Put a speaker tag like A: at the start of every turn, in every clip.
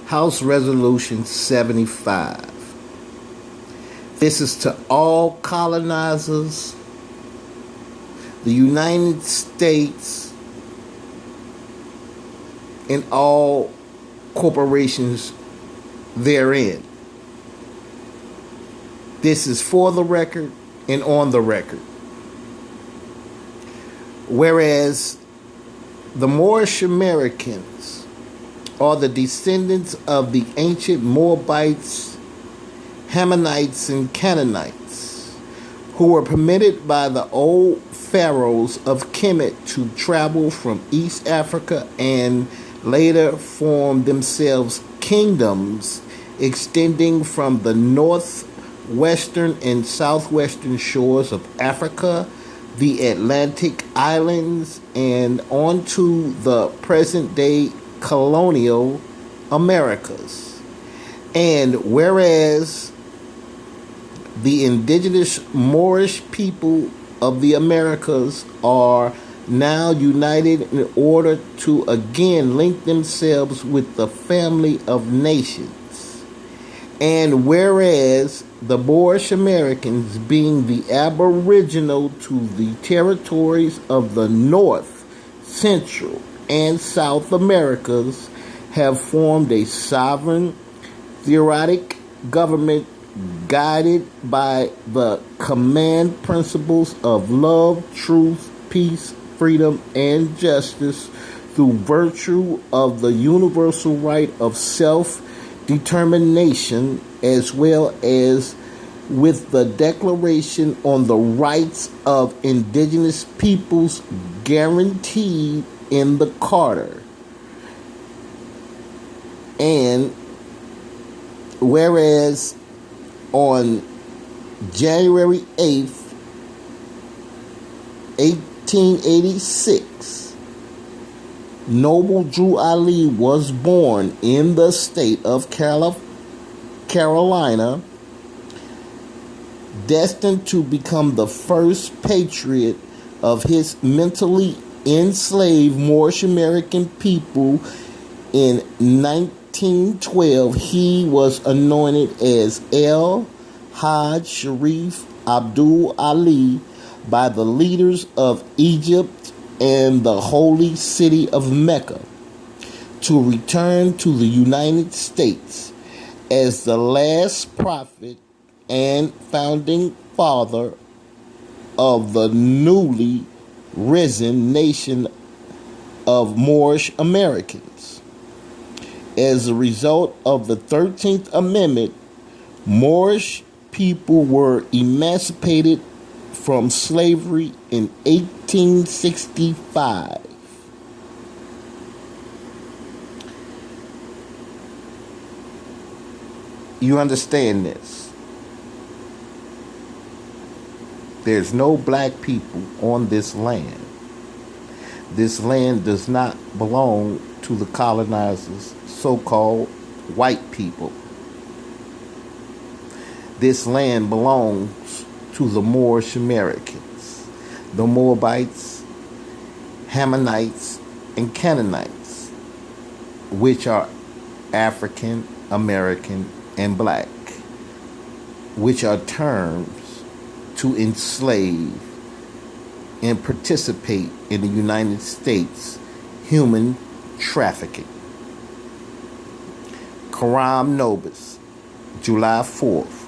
A: House Resolution 75. This is to all colonizers, the United States, and all corporations therein. This is for the record and on the record. Whereas the Moorish Americans are the descendants of the ancient Moabites, Hammonites, and Canaanites, who were permitted by the old pharaohs of Kemet to travel from East Africa and later formed themselves kingdoms extending from the northwestern and southwestern shores of Africa, the Atlantic islands, and onto the present-day colonial Americas. And whereas the indigenous Moorish people of the Americas are now united in order to again link themselves with the family of nations. And whereas the Moorish Americans, being the aboriginal to the territories of the North, Central, and South Americas, have formed a sovereign, theocratic government guided by the command principles of love, truth, peace, freedom, and justice through virtue of the universal right of self-determination, as well as with the Declaration on the Rights of Indigenous Peoples guaranteed in the Charter. And whereas on January 8th, 1886, Noble Drew Ali was born in the state of Carolina, destined to become the first patriot of his mentally enslaved Moorish American people. In 1912, he was anointed as El Hajj Sharif Abdul Ali by the leaders of Egypt and the holy city of Mecca to return to the United States as the last prophet and founding father of the newly risen nation of Moorish Americans. As a result of the 13th Amendment, Moorish people were emancipated from slavery in 1865. You understand this? There's no black people on this land. This land does not belong to the colonizers, so-called white people. This land belongs to the Moorish Americans, the Moabites, Hammonites, and Canaanites, which are African American and black, which are terms to enslave and participate in the United States human trafficking. Coram Nobis, July 4th,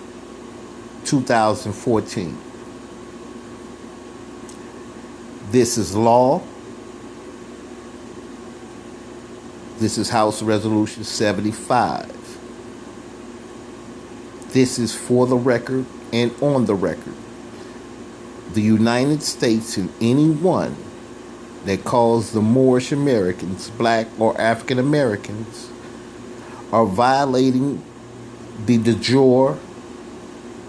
A: 2014. This is law. This is House Resolution 75. This is for the record and on the record. The United States and anyone that calls the Moorish Americans, black or African Americans, are violating the de jure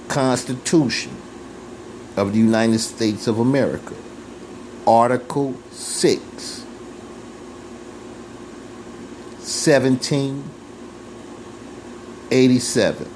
A: Constitution of the United States of America, Article 6, 1787.